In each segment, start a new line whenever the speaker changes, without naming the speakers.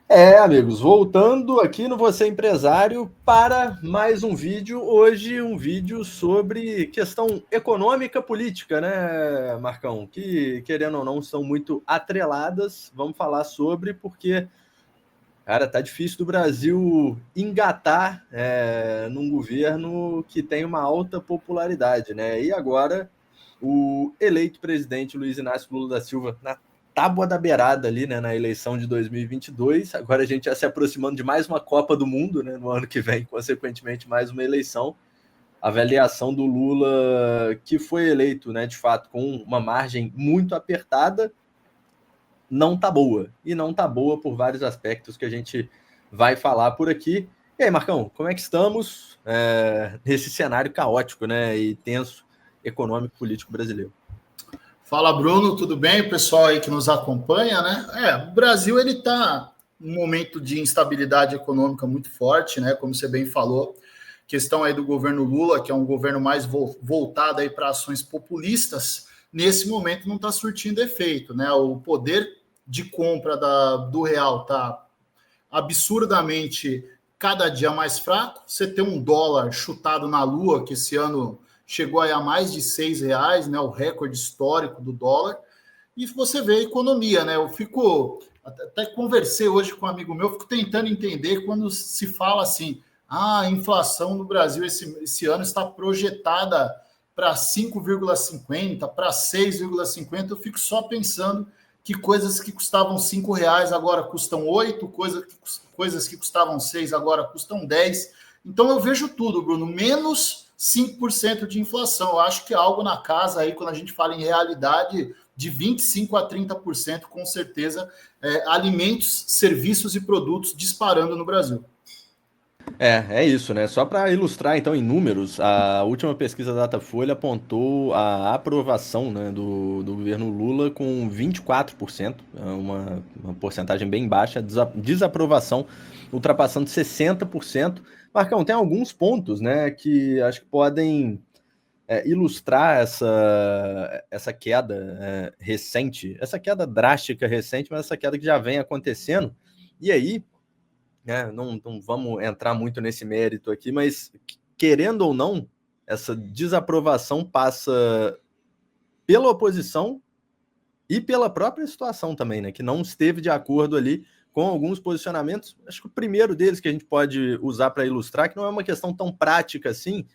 Amigos, voltando aqui no Você Empresário para mais um vídeo. Hoje, um vídeo sobre questão econômica política, né, Marcão? Que, querendo ou não, são muito atreladas. Vamos falar sobre, porque, cara, tá difícil do Brasil engatar num governo que tem uma alta popularidade, né? E agora, o eleito presidente Luiz Inácio Lula da Silva, na tábua da beirada ali, né, na eleição de 2022. Agora a gente já se aproximando de mais uma Copa do Mundo, né, no ano que vem, consequentemente mais uma eleição. A avaliação do Lula, que foi eleito, né, de fato, com uma margem muito apertada, não tá boa. E não tá boa por vários aspectos que a gente vai falar por aqui. E aí, Marcão, como é que estamos nesse cenário caótico, né, e tenso econômico político brasileiro?
Fala, Bruno, tudo bem? O pessoal aí que nos acompanha, né? O Brasil ele está num momento de instabilidade econômica muito forte, né? Como você bem falou, questão aí do governo Lula, que é um governo mais voltado aí para ações populistas, nesse momento não está surtindo efeito, né? O poder de compra do real está absurdamente cada dia mais fraco. Você tem um dólar chutado na lua, que esse ano chegou a mais de R$ 6, né, o recorde histórico do dólar, e você vê a economia, né? Eu fico, até conversei hoje com um amigo meu, fico tentando entender quando se fala assim, a inflação no Brasil esse ano está projetada para 5,50, para 6,50, eu fico só pensando que coisas que custavam R$ 5 agora custam 8, coisas que custavam 6 agora custam 10. Então eu vejo tudo, Bruno, menos 5% de inflação. Eu acho que é algo na casa aí, quando a gente fala em realidade, de 25% a 30%, com certeza, alimentos, serviços e produtos disparando no Brasil.
É isso, né? Só para ilustrar, então, em números, a última pesquisa da Datafolha apontou a aprovação, né, do governo Lula com 24%, uma porcentagem bem baixa, desaprovação ultrapassando 60%. Marcão, tem alguns pontos, né, que acho que podem ilustrar essa queda recente, essa queda drástica recente, mas essa queda que já vem acontecendo. E aí, não vamos entrar muito nesse mérito aqui, mas querendo ou não, essa desaprovação passa pela oposição e pela própria situação também, né? Que não esteve de acordo ali com alguns posicionamentos. Acho que o primeiro deles que a gente pode usar para ilustrar, que não é uma questão tão prática assim,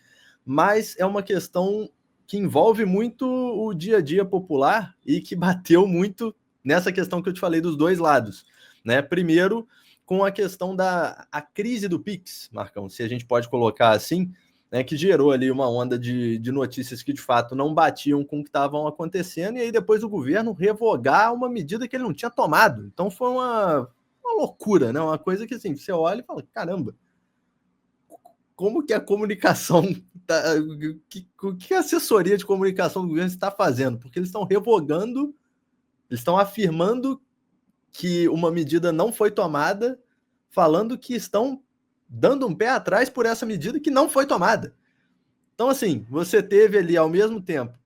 mas é uma questão que envolve muito o dia a dia popular e que bateu muito nessa questão que eu te falei dos dois lados, né? Primeiro, com a questão a crise do Pix, Marcão, se a gente pode colocar assim, né, que gerou ali uma onda de notícias que de fato não batiam com o que estavam acontecendo, e aí depois o governo revogar uma medida que ele não tinha tomado. Então foi uma loucura, né? Uma coisa que assim, você olha e fala, caramba, como que a comunicação, o que a assessoria de comunicação do governo está fazendo? Porque eles estão revogando, eles estão afirmando que uma medida não foi tomada, falando que estão dando um pé atrás por essa medida que não foi tomada. Então, assim, você teve ali ao mesmo tempo,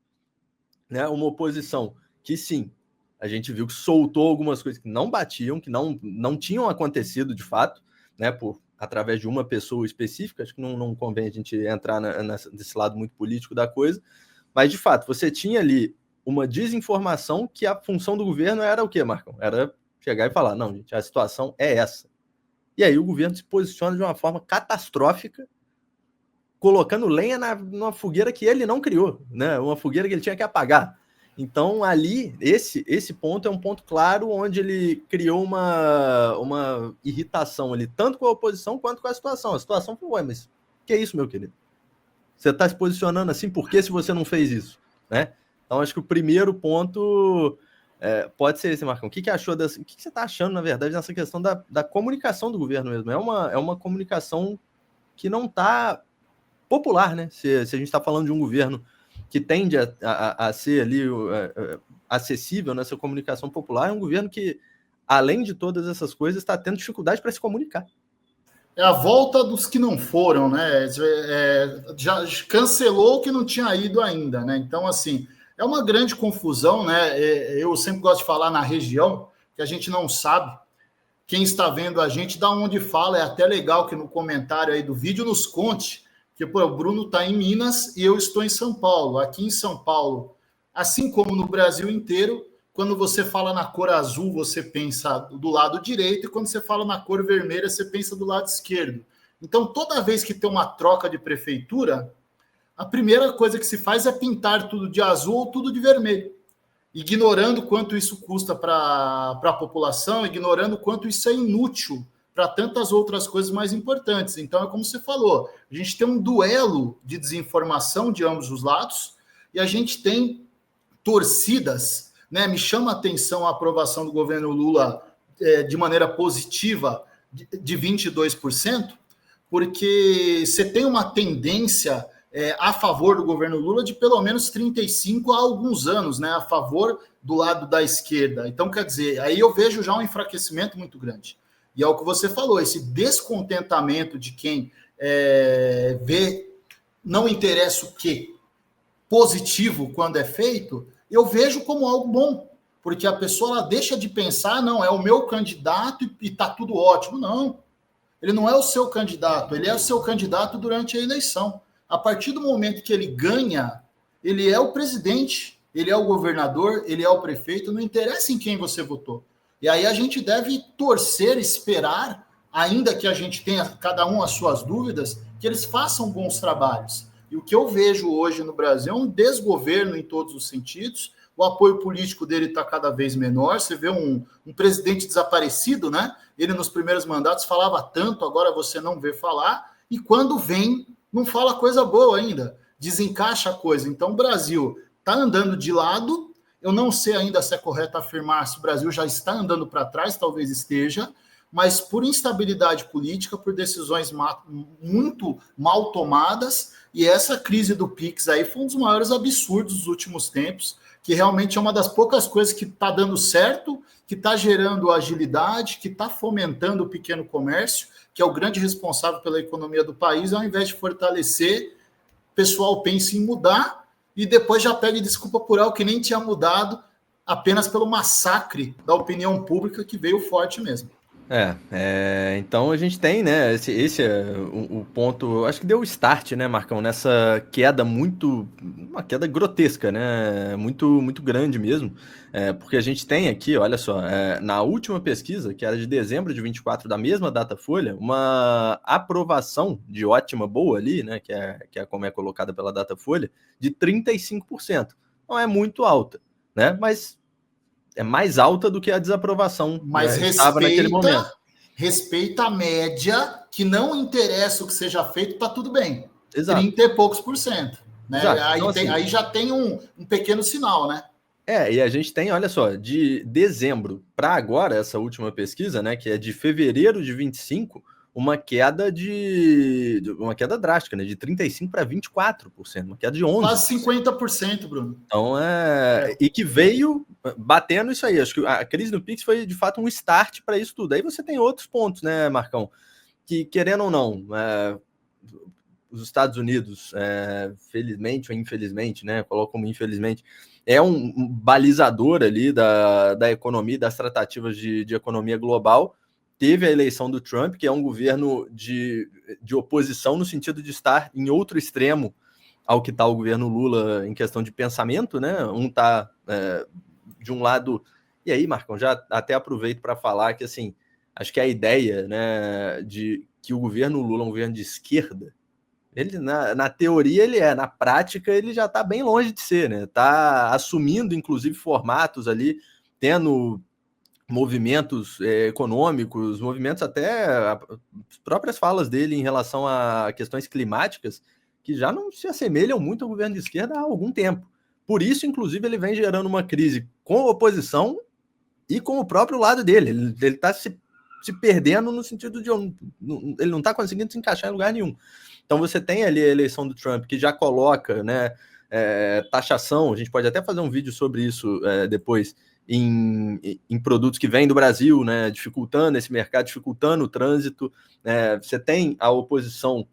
né, uma oposição que sim, a gente viu que soltou algumas coisas que não batiam, que não tinham acontecido de fato, né, através de uma pessoa específica. Acho que não convém a gente entrar nesse lado muito político da coisa, mas de fato, você tinha ali uma desinformação que a função do governo era o quê, Marcão? Era chegar e falar, não, gente, a situação é essa. E aí o governo se posiciona de uma forma catastrófica, colocando lenha numa fogueira que ele não criou, né? Uma fogueira que ele tinha que apagar. Então, ali, esse ponto é um ponto claro onde ele criou uma irritação ali, tanto com a oposição quanto com a situação. A situação foi, ué, mas que é isso, meu querido? Você está se posicionando assim, por que se você não fez isso? Né? Então, acho que o primeiro ponto pode ser esse, Marcão. O que achou dessa? O que você está achando, na verdade, nessa questão da comunicação do governo mesmo? É uma comunicação que não está popular, né? Se a gente está falando de um governo que tende a ser ali acessível nessa comunicação popular, é um governo que, além de todas essas coisas, está tendo dificuldade para se comunicar.
É a volta dos que não foram, né? Já cancelou o que não tinha ido ainda, né? Então, assim, é uma grande confusão, né? Eu sempre gosto de falar na região, que a gente não sabe quem está vendo a gente, da onde fala, é até legal que no comentário aí do vídeo nos conte, que pô, o Bruno está em Minas e eu estou em São Paulo. Aqui em São Paulo, assim como no Brasil inteiro, quando você fala na cor azul, você pensa do lado direito, e quando você fala na cor vermelha, você pensa do lado esquerdo. Então, toda vez que tem uma troca de prefeitura, a primeira coisa que se faz é pintar tudo de azul ou tudo de vermelho, ignorando quanto isso custa para a população, ignorando quanto isso é inútil para tantas outras coisas mais importantes. Então, é como você falou, a gente tem um duelo de desinformação de ambos os lados e a gente tem torcidas, né? Me chama a atenção a aprovação do governo Lula de maneira positiva de 22%, porque você tem uma tendência a favor do governo Lula de pelo menos 35 há alguns anos, né? A favor do lado da esquerda. Então, quer dizer, aí eu vejo já um enfraquecimento muito grande. E é o que você falou, esse descontentamento de quem vê, não interessa o quê, positivo quando é feito, eu vejo como algo bom, porque a pessoa ela deixa de pensar, não, é o meu candidato e está tudo ótimo. Não, ele não é o seu candidato, ele é o seu candidato durante a eleição. A partir do momento que ele ganha, ele é o presidente, ele é o governador, ele é o prefeito, não interessa em quem você votou. E aí a gente deve torcer, esperar, ainda que a gente tenha cada um as suas dúvidas, que eles façam bons trabalhos. E o que eu vejo hoje no Brasil é um desgoverno em todos os sentidos. O apoio político dele está cada vez menor. Você vê um presidente desaparecido, né? Ele nos primeiros mandatos falava tanto, agora você não vê falar. E quando vem, não fala coisa boa ainda. Desencaixa a coisa. Então o Brasil está andando de lado. Eu não sei ainda se é correto afirmar se o Brasil já está andando para trás, talvez esteja, mas por instabilidade política, por decisões muito mal tomadas, e essa crise do Pix aí foi um dos maiores absurdos dos últimos tempos, que realmente é uma das poucas coisas que está dando certo, que está gerando agilidade, que está fomentando o pequeno comércio, que é o grande responsável pela economia do país, ao invés de fortalecer, o pessoal pensa em mudar, e depois já pede desculpa por algo que nem tinha mudado, apenas pelo massacre da opinião pública que veio forte mesmo.
Então a gente tem, né, esse é o ponto, acho que deu o start, né, Marcão, nessa queda uma queda grotesca, né, muito grande mesmo, porque a gente tem aqui, olha só, na última pesquisa, que era de dezembro de 24, da mesma Datafolha, uma aprovação de ótima, boa ali, né, que é como é colocada pela Datafolha, de 35%. Não é muito alta, né, mas é mais alta do que a desaprovação,
mas
né, estava naquele momento.
Respeita a média, que não interessa o que seja feito, tá tudo bem.
Exato.
30 e poucos por cento. Né? Aí,
então, assim,
aí já tem um pequeno sinal, né?
E a gente tem, olha só, de dezembro para agora, essa última pesquisa, né, que é de fevereiro de 25, uma queda drástica, né, de 35% para 24%, uma queda de 11%.
Quase 50%, Bruno.
Então, e que veio batendo isso aí. Acho que a crise do Pix foi, de fato, um start para isso tudo. Aí você tem outros pontos, né, Marcão, que, querendo ou não, os Estados Unidos, felizmente ou infelizmente, né, coloco como infelizmente, é um balizador ali da economia, das tratativas de economia global. Teve a eleição do Trump, que é um governo de oposição, no sentido de estar em outro extremo ao que está o governo Lula em questão de pensamento, né? Um está de um lado... E aí, Marcão, já até aproveito para falar que, assim, acho que a ideia, né, de que o governo Lula é um governo de esquerda, ele, na teoria ele na prática ele já está bem longe de ser, né? Está assumindo, inclusive, formatos ali, tendo movimentos econômicos, movimentos até as próprias falas dele em relação a questões climáticas, que já não se assemelham muito ao governo de esquerda há algum tempo. Por isso, inclusive, ele vem gerando uma crise com a oposição e com o próprio lado dele. Ele está se perdendo no sentido de... Ele não está conseguindo se encaixar em lugar nenhum. Então você tem ali a eleição do Trump, que já coloca, né, taxação, a gente pode até fazer um vídeo sobre isso depois, em produtos que vêm do Brasil, né, dificultando esse mercado, dificultando o trânsito. Você tem a oposição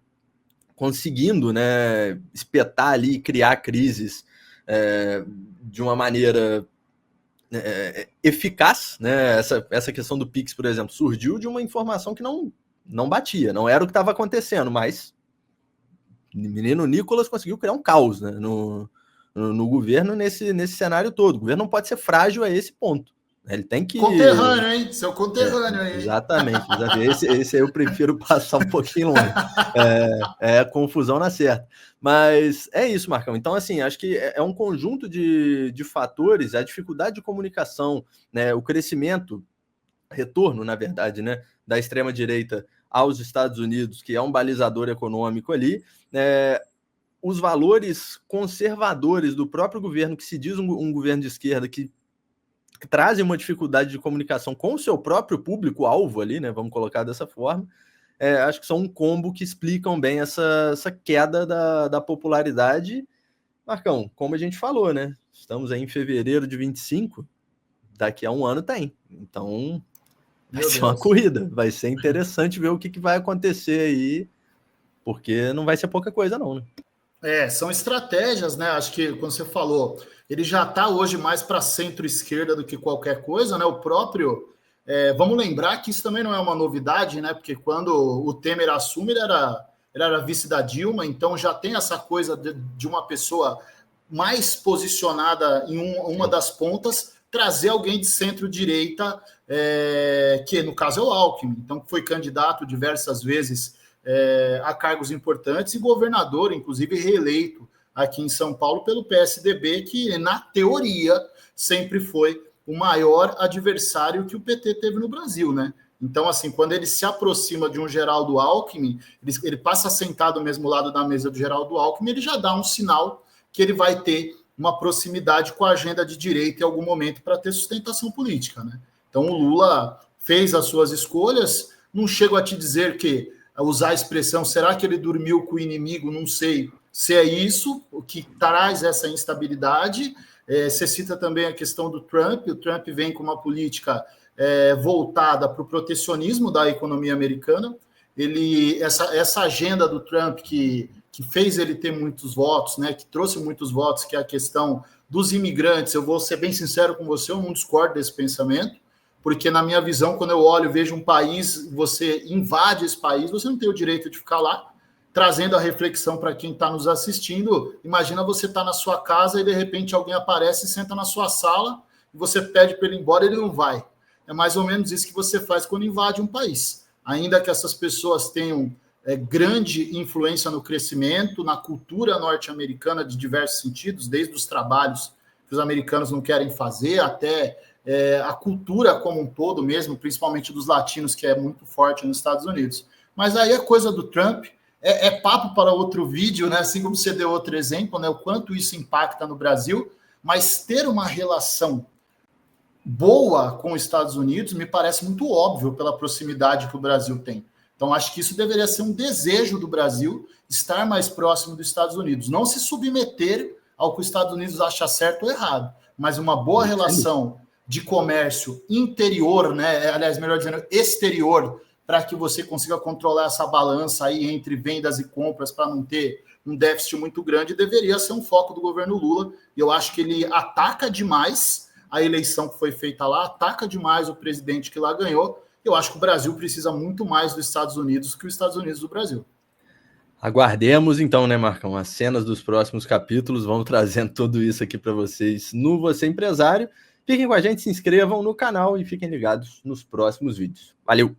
conseguindo, né, espetar ali, criar crises de uma maneira eficaz, né? Essa questão do Pix, por exemplo, surgiu de uma informação que não batia, não era o que estava acontecendo, mas o menino Nicolas conseguiu criar um caos, né, no governo nesse cenário todo. O governo não pode ser frágil a esse ponto. Ele tem que...
Conterrâneo, hein? Seu conterrâneo aí.
Exatamente. Esse aí eu prefiro passar um pouquinho longe. É confusão na certa. Mas é isso, Marcão. Então, assim, acho que é um conjunto de fatores, a dificuldade de comunicação, né, o crescimento, retorno, na verdade, né, da extrema-direita aos Estados Unidos, que é um balizador econômico ali, os valores conservadores do próprio governo, que se diz um governo de esquerda, que trazem uma dificuldade de comunicação com o seu próprio público-alvo ali, né? Vamos colocar dessa forma. Acho que são um combo que explicam bem essa queda da popularidade. Marcão, como a gente falou, né? Estamos aí em fevereiro de 25, daqui a um ano tem. Então, vai ser uma corrida. Vai ser interessante ver o que vai acontecer aí, porque não vai ser pouca coisa não, né?
São estratégias, né? Acho que, quando você falou, ele já está hoje mais para centro-esquerda do que qualquer coisa, né? O próprio... vamos lembrar que isso também não é uma novidade, né? Porque quando o Temer assume, ele era vice da Dilma, então já tem essa coisa de uma pessoa mais posicionada em uma das pontas, trazer alguém de centro-direita, que no caso é o Alckmin, então foi candidato diversas vezes a cargos importantes e governador, inclusive reeleito aqui em São Paulo pelo PSDB, que na teoria sempre foi o maior adversário que o PT teve no Brasil, né? Então, assim, quando ele se aproxima de um Geraldo Alckmin, ele passa a sentar do mesmo lado da mesa do Geraldo Alckmin, ele já dá um sinal que ele vai ter uma proximidade com a agenda de direita em algum momento para ter sustentação política, né? Então, o Lula fez as suas escolhas, não chego a te dizer que usar a expressão, será que ele dormiu com o inimigo? Não sei se é isso o que traz essa instabilidade. Você cita também a questão do Trump. O Trump vem com uma política voltada para o protecionismo da economia americana. Essa agenda do Trump que fez ele ter muitos votos, né, que trouxe muitos votos, que é a questão dos imigrantes. Eu vou ser bem sincero com você, eu não discordo desse pensamento, porque na minha visão, quando eu olho, vejo um país, você invade esse país, você não tem o direito de ficar lá, trazendo a reflexão para quem está nos assistindo. Imagina você estar na sua casa e de repente alguém aparece e senta na sua sala e você pede para ele ir embora e ele não vai. É mais ou menos isso que você faz quando invade um país. Ainda que essas pessoas tenham grande influência no crescimento, na cultura norte-americana de diversos sentidos, desde os trabalhos que os americanos não querem fazer, até a cultura como um todo mesmo, principalmente dos latinos, que é muito forte nos Estados Unidos. Mas aí a coisa do Trump é papo para outro vídeo, né? Assim como você deu outro exemplo, né? O quanto isso impacta no Brasil, mas ter uma relação boa com os Estados Unidos me parece muito óbvio pela proximidade que o Brasil tem. Então, acho que isso deveria ser um desejo do Brasil, estar mais próximo dos Estados Unidos, não se submeter ao que os Estados Unidos acha certo ou errado, mas uma boa relação de comércio interior, né? Aliás, melhor dizendo, exterior, para que você consiga controlar essa balança aí entre vendas e compras para não ter um déficit muito grande, deveria ser um foco do governo Lula. E eu acho que ele ataca demais a eleição que foi feita lá, ataca demais o presidente que lá ganhou. Eu acho que o Brasil precisa muito mais dos Estados Unidos que os Estados Unidos do Brasil.
Aguardemos então, né, Marcão, as cenas dos próximos capítulos. Vamos trazendo tudo isso aqui para vocês no Você Empresário. Fiquem com a gente, se inscrevam no canal e fiquem ligados nos próximos vídeos. Valeu!